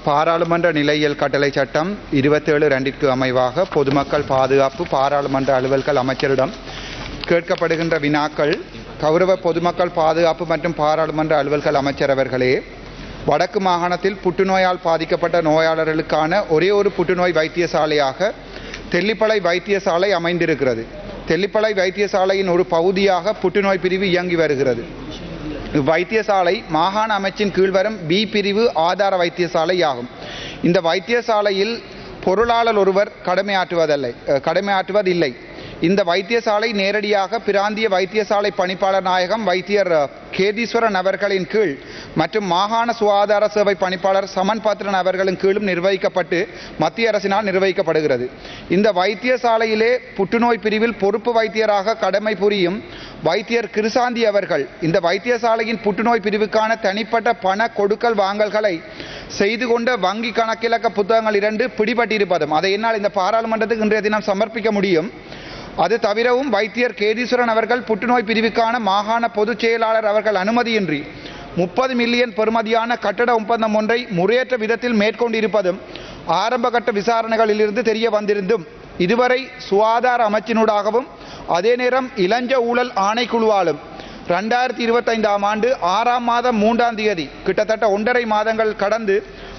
பாராளுமன்ற நிலையியல் கட்டளை சட்டம் 27(2) அமைவாக பொதுமக்கள் பாதுகாப்பு பாராளுமன்ற அலுவல்கள் அமைச்சரிடம் கேட்கப்படுகின்ற வினாக்கள். கௌரவ பொதுமக்கள் பாதுகாப்பு மற்றும் பாராளுமன்ற அலுவல்கள் அமைச்சர் அவர்களே, வடக்கு மாகாணத்தில் புற்றுநோயால் பாதிக்கப்பட்ட நோயாளர்களுக்கான ஒரே ஒரு புற்றுநோய் வைத்தியசாலையாக தெல்லிப்பளை வைத்தியசாலை அமைந்திருக்கிறது. தெல்லிப்பளை வைத்தியசாலையின் ஒரு பகுதியாக புற்றுநோய் பிரிவு இயங்கி வருகிறது. வைத்தியசாலை மாகாண அமைச்சின் கீழ் வரும் பி பிரிவு ஆதார வைத்தியசாலை ஆகும். இந்த வைத்தியசாலையில் பொருளாளர் ஒருவர் கடமையாற்றுவதில்லை. இந்த வைத்தியசாலை நேரடியாக பிராந்திய வைத்தியசாலை பணிப்பாளர் நாயகம் வைத்தியர் கேதீஸ்வரன் அவர்களின் கீழ் மற்றும் மாகாண சுகாதார சேவை பணிப்பாளர் சமன்பத்ரன் அவர்களின் கீழும் நிர்வகிக்கப்பட்டு மத்திய அரசினால் நிர்வகிக்கப்படுகிறது. இந்த வைத்தியசாலையிலே புற்றுநோய் பிரிவில் பொறுப்பு வைத்தியராக கடமை புரியும் வைத்தியர் கிருசாந்தி அவர்கள் இந்த வைத்தியசாலையின் புற்றுநோய் பிரிவுக்கான தனிப்பட்ட பண கொடுக்கல் வாங்கல்களை செய்து கொண்ட வங்கி கணக்கிலக்க புத்தகங்கள் 2 பிடிபட்டிருப்பதும் அதை என்னால் இந்த பாராளுமன்றத்துக்கு இன்றைய தினம் சமர்ப்பிக்க முடியும். அது தவிரவும் வைத்தியர் கேதீஸ்வரன் அவர்கள் புற்றுநோய் பிரிவுக்கான மாகாண பொதுச் செயலாளர் அவர்கள் அனுமதியின்றி 30 மில்லியன் பெறுமதியான கட்டட ஒப்பந்தம் ஒன்றை முறையற்ற விதத்தில் மேற்கொண்டிருப்பதும் ஆரம்பகட்ட விசாரணைகளிலிருந்து தெரிய வந்திருந்தும் இதுவரை சுகாதார அமைச்சினூடாகவும் அதே நேரம் இளஞ்ச ஊழல் ஆணைக்குழுவாலும் 2025 ஆண்டு 6ஆம் மாதம் 3ஆம் தேதி கிட்டத்தட்ட 1.5 மாதங்கள் கடந்து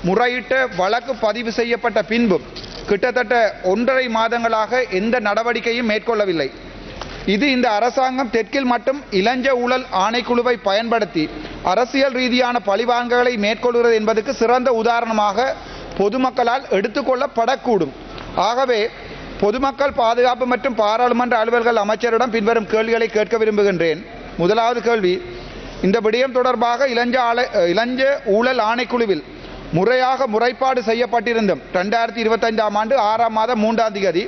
முறையிட்ட வழக்கு பதிவு செய்யப்பட்ட பின்பும் கிட்டத்தட்ட 1.5 மாதங்களாக எந்த நடவடிக்கையும் மேற்கொள்ளவில்லை. இது இந்த அரசாங்கம் தெற்கில் மட்டும் இளஞ்ச ஊழல் ஆணைக்குழுவை பயன்படுத்தி அரசியல் ரீதியான பழிவாங்கல்களை மேற்கொள்கிறது என்பதற்கு சிறந்த உதாரணமாக பொதுமக்களால் எடுத்துக்கொள்ளப்படக்கூடும். ஆகவே பொதுமக்கள் பாதுகாப்பு மற்றும் பாராளுமன்ற அலுவல்கள் அமைச்சரிடம் பின்வரும் கேள்விகளை கேட்க விரும்புகின்றேன். முதலாவது கேள்வி, இந்த விடயம் தொடர்பாக இளஞ்ச ஊழல் ஆணைக்குழுவில் முறையாக முறைப்பாடு செய்யப்பட்டிருந்தும் 2025 ஆண்டு 6ஆம் மாதம் 3ஆம் தேதி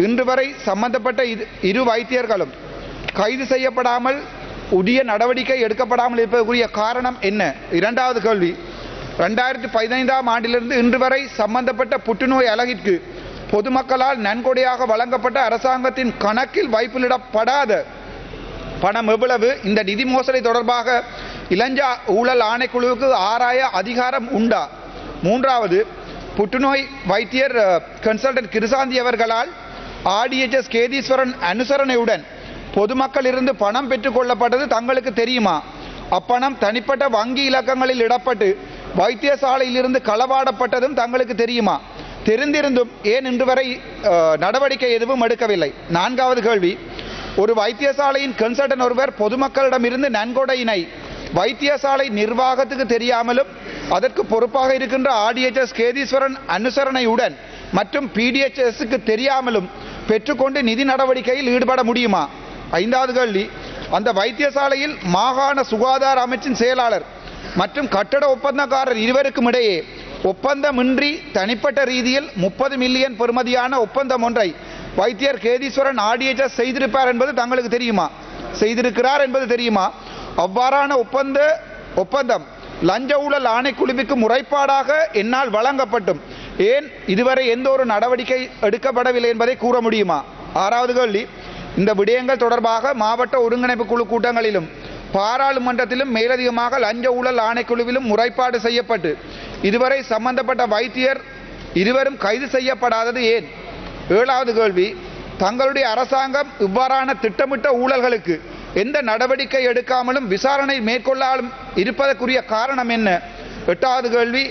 இன்று வரை சம்பந்தப்பட்ட இரு வைத்தியர்களும் கைது செய்யப்படாமல் உரிய நடவடிக்கை எடுக்கப்படாமல் இருப்பதற்குரிய காரணம் என்ன? இரண்டாவது கேள்வி, 2015 ஆண்டிலிருந்து இன்று வரை சம்பந்தப்பட்ட புற்றுநோய் அலகிற்கு பொதுமக்களால் நன்கொடையாக வழங்கப்பட்ட அரசாங்கத்தின் கணக்கில் வைப்பிலிடப்படாத பணம் எவ்வளவு? இந்த நிதி மோசடி தொடர்பாக இளஞ்ச ஊழல் ஆணைக்குழுவுக்கு ஆராய அதிகாரம் உண்டா? மூன்றாவது, புற்றுநோய் வைத்தியர் கன்சல்டன்ட் கிருசாந்தி அவர்களால் ஆர்டிஎச்எஸ் கேதீஸ்வரன் அனுசரணையுடன் பொதுமக்கள் இருந்து பணம் பெற்றுக்கொள்ளப்பட்டது தங்களுக்கு தெரியுமா? அப்பணம் தனிப்பட்ட வங்கி இலக்கங்களில் இடப்பட்டு வைத்தியசாலையிலிருந்து களவாடப்பட்டதும் தங்களுக்கு தெரியுமா? தெரிந்திருந்தும் ஏன் இன்று வரை நடவடிக்கை எதுவும் எடுக்கவில்லை? நான்காவது கேள்வி, ஒரு வைத்தியசாலையின் கன்சல்டன் ஒருவர் பொதுமக்களிடமிருந்து நன்கொடையினை வைத்தியசாலை நிர்வாகத்துக்கு தெரியாமலும் அதற்கு பொறுப்பாக இருக்கின்ற ஆர்டிஎச்எஸ் கேதீஸ்வரன் அனுசரணையுடன் மற்றும் பிடிஎச்எஸ்க்கு தெரியாமலும் பெற்றுக்கொண்டு நிதி நடவடிக்கையில் ஈடுபட முடியுமா? ஐந்தாவது கேள்வி, அந்த வைத்தியசாலையில் மாகாண சுகாதார அமைச்சின் செயலாளர் மற்றும் கட்டட ஒப்பந்தக்காரர் இருவருக்கும் இடையே ஒப்பந்தமின்றி தனிப்பட்ட ரீதியில் 30 மில்லியன் பெறுமதியான ஒப்பந்தம் ஒன்றை வைத்தியர் கேதீஸ்வரன் ஆர்டிஎச்எஸ் செய்திருப்பார் என்பது தங்களுக்கு தெரியுமா? செய்திருக்கிறார் என்பது தெரியுமா? அவ்வாறான ஒப்பந்தம் லஞ்ச ஊழல் ஆணைக்குழுவிற்கு முறைப்பாடாக என்னால் வழங்கப்பட்டும் ஏன் இதுவரை எந்த ஒரு நடவடிக்கை எடுக்கப்படவில்லை என்பதை கூற முடியுமா? ஆறாவது கேள்வி, இந்த விடயங்கள் தொடர்பாக மாவட்ட ஒருங்கிணைப்பு குழு கூட்டங்களிலும் பாராளுமன்றத்திலும் மேலதிகமாக லஞ்ச ஊழல் ஆணைக்குழுவிலும் முறைப்பாடு செய்யப்பட்டு இதுவரை சம்பந்தப்பட்ட வைத்தியர் இருவரும் கைது செய்யப்படாதது ஏன்? ஏழாவது கேள்வி, தங்களுடைய அரசாங்கம் இவ்வாறான திட்டமிட்ட ஊழல்களுக்கு எந்த நடவடிக்கை எடுக்காமலும் விசாரணை மேற்கொள்ளாமலும் இருப்பதற்குரிய காரணம் என்ன? எட்டாவது கேள்வி,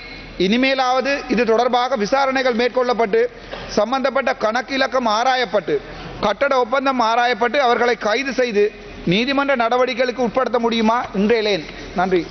இனிமேலாவது இது தொடர்பாக விசாரணைகள் மேற்கொள்ளப்பட்டு சம்பந்தப்பட்ட கணக்கிலக்கம் ஆராயப்பட்டு கட்டட ஒப்பந்தம் ஆராயப்பட்டு அவர்களை கைது செய்து நீதிமன்ற நடவடிக்கைகளுக்கு உட்படுத்த முடியுமா? இன்றேன். நன்றி.